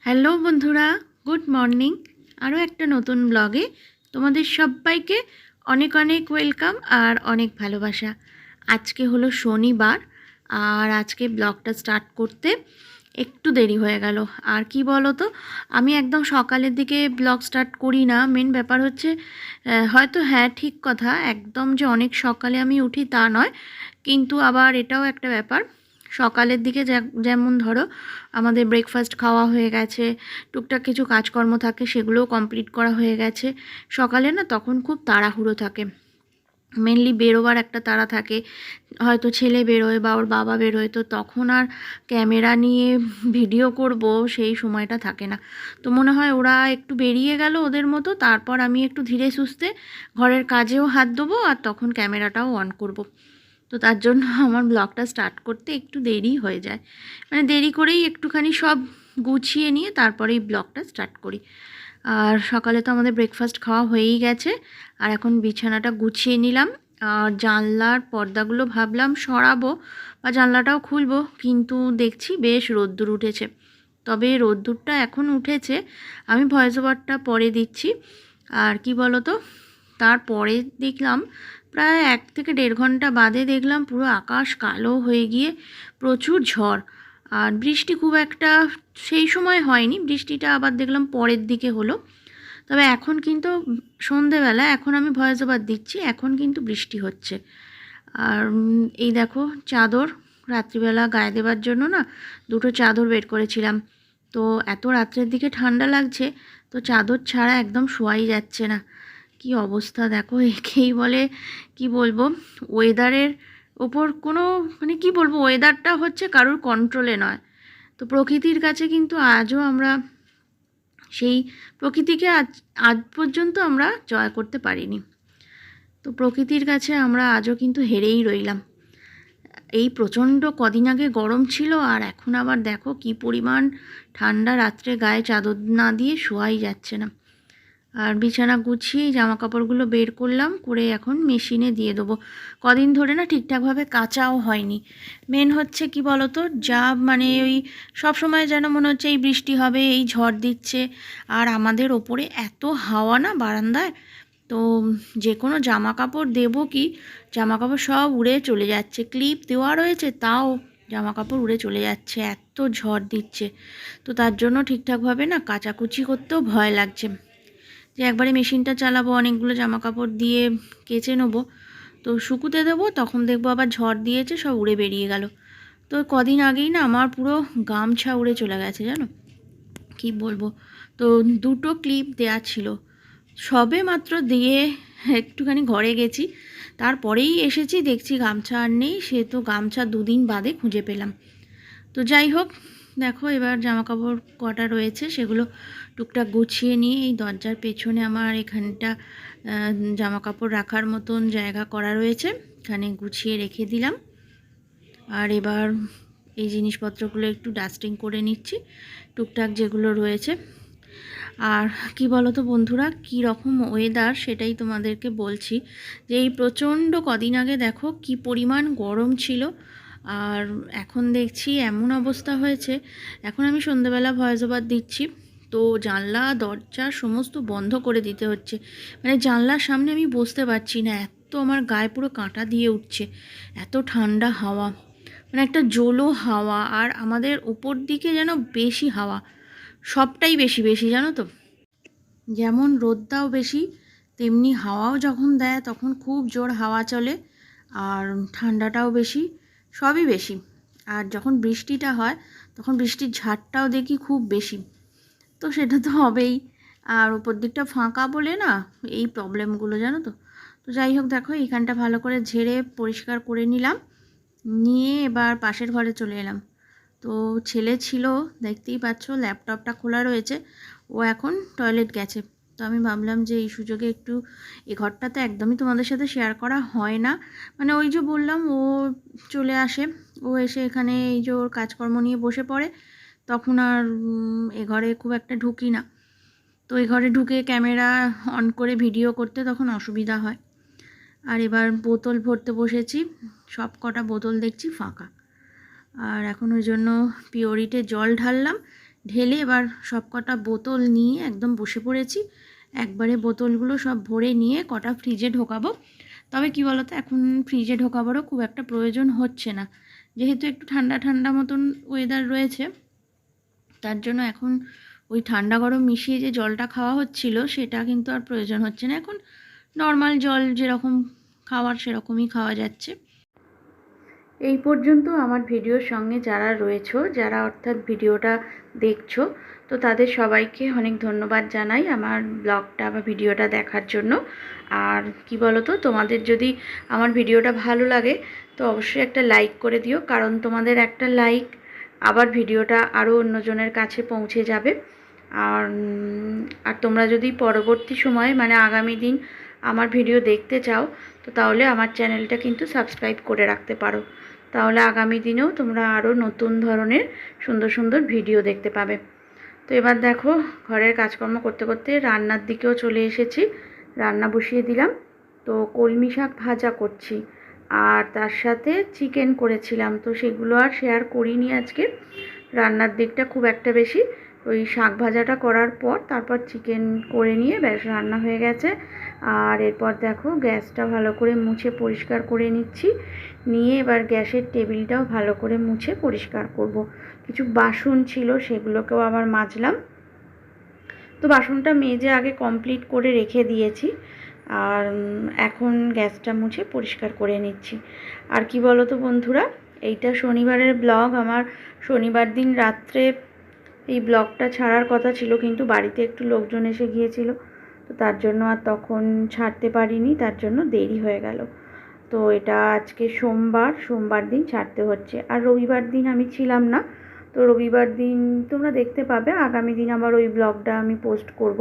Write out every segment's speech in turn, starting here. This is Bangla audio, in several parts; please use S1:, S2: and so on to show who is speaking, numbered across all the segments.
S1: হ্যালো বন্ধুরা, গুড মর্নিং। আরও একটা নতুন ব্লগে তোমাদের সবাইকে অনেক অনেক ওয়েলকাম আর অনেক ভালোবাসা। আজকে হলো শনিবার আর আজকে ব্লগটা স্টার্ট করতে একটু দেরি হয়ে গেল। আর কি বলো তো, আমি একদম সকালের দিকে ব্লগ স্টার্ট করি না। মেন ব্যাপার হচ্ছে হয়তো হ্যাঁ ঠিক কথা, একদম যে অনেক সকালে আমি উঠি তা নয়, কিন্তু আবার এটাও একটা ব্যাপার। সকালের দিকে যেমন ধরো আমাদের ব্রেকফাস্ট খাওয়া হয়ে গেছে, টুকটাক কিছু কাজকর্ম থাকে সেগুলোও কমপ্লিট করা হয়ে গেছে। সকালে না তখন খুব তাড়াহুড়ো থাকে, মেনলি বেরোবার একটা তাড়া থাকে। হয়তো ছেলে বেরোয় বা ওর বাবা বেরোয়, তো তখন আর ক্যামেরা নিয়ে ভিডিও করব সেই সময়টা থাকে না। তো মনে হয় ওরা একটু বেরিয়ে গেল ওদের মতো, তারপর আমি একটু ধীরে সুস্থে ঘরের কাজেও হাত দেবো আর তখন ক্যামেরাটাও অন করব। তো তার জন্য আমার ব্লগটা স্টার্ট করতে একটু দেরি হয়ে যায়, মানে দেরি করেই একটুখানি সব গুছিয়ে নিয়ে তারপরেই ব্লগটা স্টার্ট করি। আর সকালে তো আমাদের ব্রেকফাস্ট খাওয়া হয়েই গেছে, আর এখন বিছানাটা গুছিয়ে নিলাম। আর জানলার পর্দাগুলো ভাবলাম সরাবো বা জানলাটাও খুলবো, কিন্তু দেখছি বেশ রোদ্দুর উঠেছে। তবে রোদ্দুরটা এখন উঠেছে, আমি ভয়েস ওভারটা পরে দিচ্ছি। আর কি বলো তো, তারপরে দেখলাম প্রায় 1 থেকে 1.5 ঘন্টা বাদে দেখলাম পুরো আকাশ কালো হয়ে গিয়ে প্রচুর ঝড়। আর বৃষ্টি খুব একটা সেই সময় হয়নি, বৃষ্টিটা আবার দেখলাম পরের দিকে হলো। তবে এখন কিন্তু সন্ধেবেলা, এখন আমি ভয়েস ওভার দিচ্ছি, এখন কিন্তু বৃষ্টি হচ্ছে। আর এই দেখো চাদর, রাত্রিবেলা গায়ে দেবার জন্য না 2টো চাদর বের করেছিলাম। তো এত রাত্রের দিকে ঠান্ডা লাগছে, তো চাদর ছাড়া একদম শোয়াই যাচ্ছে না। কি অবস্থা দেখো, একেই বলে কি বলবো, ওয়েদারের ওপর কোনো মানে কি বলবো, ওয়েদারটা হচ্ছে কারোর কন্ট্রোলে নয়। তো প্রকৃতির কাছে কিন্তু আজও আমরা সেই প্রকৃতিকে আজ আজ পর্যন্ত আমরা জয় করতে পারিনি। তো প্রকৃতির কাছে আমরা আজও কিন্তু হেরেই রইলাম। এই প্রচণ্ড কদিন আগে গরম ছিল, আর এখন আবার দেখো কি পরিমাণ ঠান্ডা, রাত্রে গায়ে চাদর না দিয়ে শোয়াই যাচ্ছে না। আর বিছানা গুছিয়ে জামা কাপড়গুলো বের করলাম, করে এখন মেশিনে দিয়ে দেবো। কদিন ধরে না ঠিকঠাকভাবে কাচাও হয়নি। মেন হচ্ছে কি বলতো, যা মানে ওই সব সময় যেন মনে হচ্ছে এই বৃষ্টি হবে, এই ঝড় দিচ্ছে। আর আমাদের ওপরে এত হাওয়া না বারান্দায়, তো যে কোনো জামা কাপড় দেবো কি, জামা কাপড় সব উড়ে চলে যাচ্ছে। ক্লিপ দেওয়া রয়েছে তাও জামা কাপড় উড়ে চলে যাচ্ছে, এত ঝড় দিচ্ছে। তো তার জন্য ঠিকঠাকভাবে না কাচাকুচি করতেও ভয় লাগছে, যে একবারে মেশিনটা চালাবো, অনেকগুলো জামা কাপড় দিয়ে কেচে নেবো, তো শুকুতে দেবো, তখন দেখবো আবার ঝড় দিয়েছে সব উড়ে বেরিয়ে গেল। তো কদিন আগেই না আমার পুরো গামছা উড়ে চলে গেছে জানো, কি বলবো। তো 2টো ক্লিপ দেয়া ছিল, সবে মাত্র দিয়ে একটুখানি ঘরে গেছি, তারপরেই এসেছি দেখছি গামছা আর নেই। সে তো গামছা 2 দিন বাদে খুঁজে পেলাম। তো যাই হোক, দেখো এবার জামাকাপড় কটা রয়েছে সেগুলো টুকটাক গুছিয়ে নিয়ে, এই দরজার পেছনে আমার এখানটা জামাকাপড় রাখার মতন জায়গা করা রয়েছে, এখানে গুছিয়ে রেখে দিলাম। আর এবার এই জিনিসপত্রগুলো একটু ডাস্টিং করে নিচ্ছি, টুকটাক যেগুলো রয়েছে। আর কি বলো তো বন্ধুরা, কী রকম ওয়েদার সেটাই তোমাদেরকে বলছি, যে এই প্রচণ্ড কদিন আগে দেখো কি পরিমাণ গরম ছিল, আর এখন দেখছি এমন অবস্থা হয়েছে। এখন আমি সন্ধ্যেবেলা ভয়েস ওভার দিচ্ছি, তো জানলা দরজা সমস্ত বন্ধ করে দিতে হচ্ছে। মানে জানলার সামনে আমি বসতে পারছি না, এত আমার গায়ে পুরো কাঁটা দিয়ে উঠছে, এত ঠান্ডা হাওয়া, মানে একটা জোলো হাওয়া। আর আমাদের উপর দিকে যেন বেশি হাওয়া, সবটাই বেশি বেশি জানো তো, যেমন রোদটাও বেশি, তেমনি হাওয়াও যখন দেয় তখন খুব জোর হাওয়া চলে, আর ঠান্ডাটাও বেশি, সবই বেশি। আর যখন বৃষ্টিটা হয় তখন বৃষ্টির ঝাড়টাও দেখি খুব বেশি, তো সেটা তো হবেই। আর উপর দিকটা ফাঁকা বলে না এই প্রবলেমগুলো জানো তো। তো যাই হোক, দেখো এইখানটা ভালো করে ঝেড়ে পরিষ্কার করে নিলাম, নিয়ে এবার পাশের ঘরে চলে এলাম। তো ছেলে ছিল, দেখতেই পাচ্ছ ল্যাপটপটা খোলা রয়েছে, ও এখন টয়লেট গেছে। তো আমি ভাবলাম যে এই সুযোগে একটু, এই ঘরটাতে একদমই তোমাদের সাথে শেয়ার করা হয় না, মানে ওই যে বললাম ও চলে আসে, ও এসে এখানে এই যে ওর কাজকর্ম নিয়ে বসে পড়ে, তখন আর এ ঘরে খুব একটা ঢুকি না। তো এই ঘরে ঢুকে ক্যামেরা অন করে ভিডিও করতে তখন অসুবিধা হয়। আর এবার বোতল ভরতে বসেছি, সব কটা বোতল দেখছি ফাঁকা। আর এখন ওই জন্য পিওরিটে জল ঢাললাম, ঢেলে এবার সব কটা বোতল নিয়ে একদম বসে পড়েছি। একবারে বোতলগুলো সব ভরে নিয়ে কটা ফ্রিজে ঢোকাবো। তবে কি বলতো, এখন ফ্রিজে ঢোকাবারও খুব একটা প্রয়োজন হচ্ছে না, যেহেতু একটু ঠান্ডা ঠান্ডা মতন ওয়েদার রয়েছে। তার জন্য এখন ওই ঠান্ডা গরম মিশিয়ে যে জলটা খাওয়া হচ্ছিল সেটা কিন্তু আর প্রয়োজন হচ্ছে না। এখন নর্মাল জল যেরকম খাওয়ার সেরকমই খাওয়া যাচ্ছে। এই পর্যন্ত আমার ভিডিওর সঙ্গে যারা রয়েছো, যারা অর্থাৎ ভিডিওটা দেখছো, তো তাদের সবাইকে অনেক ধন্যবাদ জানাই আমার ব্লগটা বা ভিডিওটা দেখার জন্য। আর কি বলো তো, তোমাদের যদি আমার ভিডিওটা ভালো লাগে তো অবশ্যই একটা লাইক করে দিও, কারণ তোমাদের একটা লাইক আবার ভিডিওটা আরও অন্যজনের কাছে পৌঁছে যাবে। আর আর তোমরা যদি পরবর্তী সময়ে মানে আগামী দিন আমার ভিডিও দেখতে চাও, তো তাহলে আমার চ্যানেলটা কিন্তু সাবস্ক্রাইব করে রাখতে পারো। তাহলে আগামী দিনেও তোমরা আরও নতুন ধরনের সুন্দর সুন্দর ভিডিও দেখতে পাবে। তো এবার দেখো, ঘরের কাজকর্ম করতে করতে রান্নার দিকেও চলে এসেছি। রান্না বসিয়ে দিলাম। তো কলমি শাক ভাজা করছি, আর তার সাথে চিকেন করেছিলাম, তো সেগুলো আর শেয়ার করিনি আজকে। রান্নার দিকটা খুব একটা বেশি, ওই শাক ভাজাটা করার পর তারপর চিকেন করে নিয়ে ব্যাস রান্না হয়ে গেছে। আর এরপর দেখো গ্যাসটা ভালো করে মুছে পরিষ্কার করে নিচ্ছি। নিয়ে এবার গ্যাসের টেবিলটাও ভালো করে মুছে পরিষ্কার করব। কিছু বাসন ছিল সেগুলোকেও আবার মাজলাম। তো বাসনটা মেজে আগে কমপ্লিট করে রেখে দিয়েছি, আর এখন গ্যাসটা মুছে পরিষ্কার করে নিচ্ছি। আর কি বলো তো বন্ধুরা, এইটা শনিবারের ব্লগ। আমার শনিবার দিন রাত্রে এই ব্লগটা ছাড়ার কথা ছিল, কিন্তু বাড়িতে একটু লোকজন এসে গিয়েছিল, তো তার জন্য আর তখন ছাড়তে পারিনি, তার জন্য দেরি হয়ে গেল। তো এটা আজকে সোমবার দিন ছাড়তে হচ্ছে। আর রবিবার দিন আমি ছিলাম না, তো রবিবার দিন তোমরা দেখতে পাবে। আগামী দিন আবার ওই ব্লগটা আমি পোস্ট করব,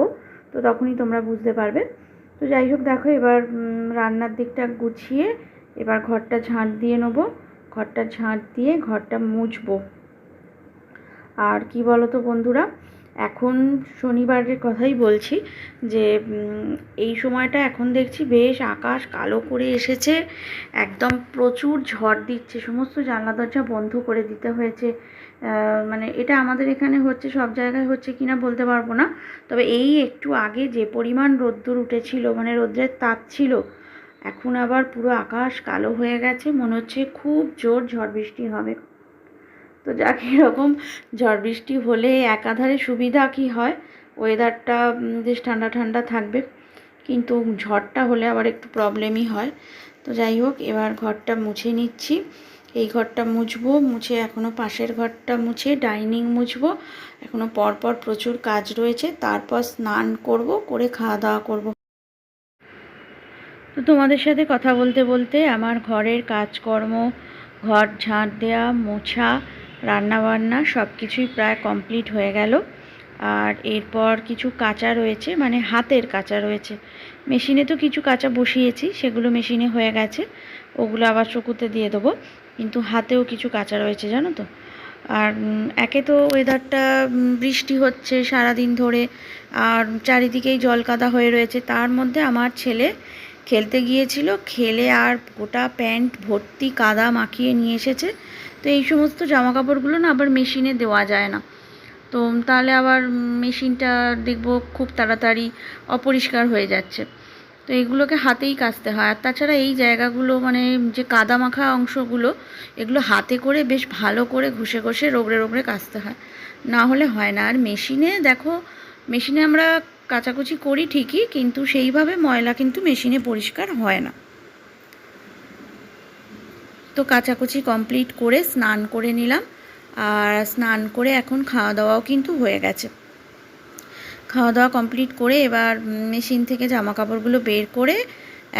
S1: তো তখনই তোমরা বুঝতে পারবে। তো যাই হোক, দেখো এবার রান্নার দিকটা গুছিয়ে এবার ঘরটা ঝাঁট দিয়ে নেবো। ঘরটা ঝাঁট দিয়ে ঘরটা মুছবো। আর কি বলো তো বন্ধুরা, এখন শনিবারের কথাই বলছি, যে এই সময়টা এখন দেখছি বেশ আকাশ কালো করে এসেছে, একদম প্রচুর ঝড় দিচ্ছে। সমস্ত জানলা দরজা বন্ধ করে দিতে হয়েছে। মানে এটা আমাদের এখানে হচ্ছে, সব জায়গায় হচ্ছে কিনা বলতে পারবো না, তবে এই একটু আগে যে পরিমাণ রোদ্দুর উঠেছিল, মানে রোদ্রের তাপ ছিল, এখন আবার পুরো আকাশ কালো হয়ে গেছে। মনে হচ্ছে খুব জোর ঝড় বৃষ্টি হবে। তো যাক, এরকম ঝড় বৃষ্টি হলে একাধারে সুবিধা কি হয়, ওয়েদারটা বেশ ঠান্ডা ঠান্ডা থাকবে, কিন্তু ঝড়টা হলে আবার একটু প্রবলেমই হয়। তো যাই হোক, এবার ঘরটা মুছে নিচ্ছি। এই ঘরটা মুছবো, মুছে এখনও পাশের ঘরটা মুছে ডাইনিং মুছবো। এখনও পরপর প্রচুর কাজ রয়েছে, তারপর স্নান করব, করে খাওয়া দাওয়া করব। তো তোমাদের সাথে কথা বলতে বলতে আমার ঘরের কাজকর্ম, ঘর ঝাঁট দেওয়া, মোছা, রান্নাবান্না সব কিছুই প্রায় কমপ্লিট হয়ে গেল। আর এরপর কিছু কাঁচা রয়েছে, মানে হাতের কাঁচা রয়েছে। মেশিনে তো কিছু কাঁচা বসিয়েছি, সেগুলো মেশিনে হয়ে গেছে, ওগুলো আবার চকুতে দিয়ে দেবো। কিন্তু হাতেও কিছু কাঁচা রয়েছে, জানো তো। আর একে তো ওয়েদারটা বৃষ্টি হচ্ছে সারাদিন ধরে, আর চারিদিকেই জল কাদা হয়ে রয়েছে। তার মধ্যে আমার ছেলে খেলতে গিয়েছিল, খেলে আর গোটা প্যান্ট ভর্তি কাদা মাখিয়ে নিয়ে এসেছে। তো এই সমস্ত জামা কাপড়গুলো না আবার মেশিনে দেওয়া যায় না, তো তাহলে আবার মেশিনটা দেখব খুব তাড়াতাড়ি অপরিষ্কার হয়ে যাচ্ছে। তো এইগুলোকে হাতেই কাচতে হয়। আর তাছাড়া এই জায়গাগুলো মানে যে কাদা মাখা অংশগুলো, এগুলো হাতে করে বেশ ভালো করে ঘষে ঘষে রগড়ে রগড়ে কাচতে হয়, না হলে হয় না। আর মেশিনে দেখো, মেশিনে আমরা কাচাকুচি করি ঠিকই, কিন্তু সেইভাবে ময়লা কিন্তু মেশিনে পরিষ্কার হয় না। তো কাচাকুচি কমপ্লিট করে স্নান করে নিলাম, আর স্নান করে এখন খাওয়া দাওয়াও কিন্তু হয়ে গেছে। খাওয়া দাওয়া কমপ্লিট করে এবার মেশিন থেকে জামা কাপড়গুলো বের করে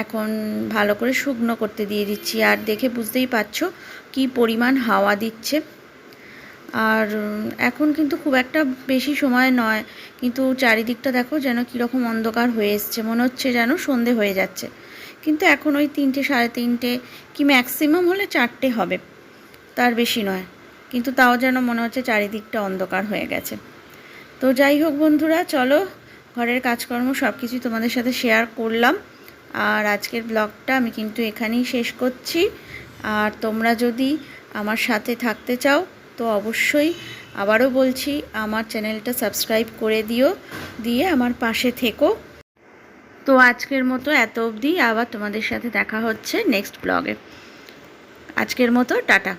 S1: এখন ভালো করে শুকনো করতে দিয়ে দিচ্ছি। আর দেখে বুঝতেই পারছো কি পরিমাণ হাওয়া দিচ্ছে। আর এখন কিন্তু খুব একটা বেশি সময় নয়, কিন্তু চারিদিকটা দেখো যেন কীরকম অন্ধকার হয়ে এসছে, মনে হচ্ছে যেন সন্ধে হয়ে যাচ্ছে। কিন্তু এখন ওই 3টে সাড়ে 3টে কি ম্যাক্সিমাম হলে 4টে হবে, তার বেশি নয়, কিন্তু তাও যেন মনে হচ্ছে চারিদিকটা অন্ধকার হয়ে গেছে। তো যাই হোক বন্ধুরা, চলো ঘরের কাজকর্ম সব কিছুই তোমাদের সাথে শেয়ার করলাম। আর আজকের ব্লগটা আমি কিন্তু এখানেই শেষ করছি। আর তোমরা যদি আমার সাথে থাকতে চাও তো অবশ্যই আবারও বলছি, আমার চ্যানেলটা সাবস্ক্রাইব করে দিও, দিয়ে আমার পাশে থেকো। তো আজকের মতো এত অবধি, আবার তোমাদের সাথে দেখা হচ্ছে নেক্সট ব্লগে। আজকের মতো টাটা।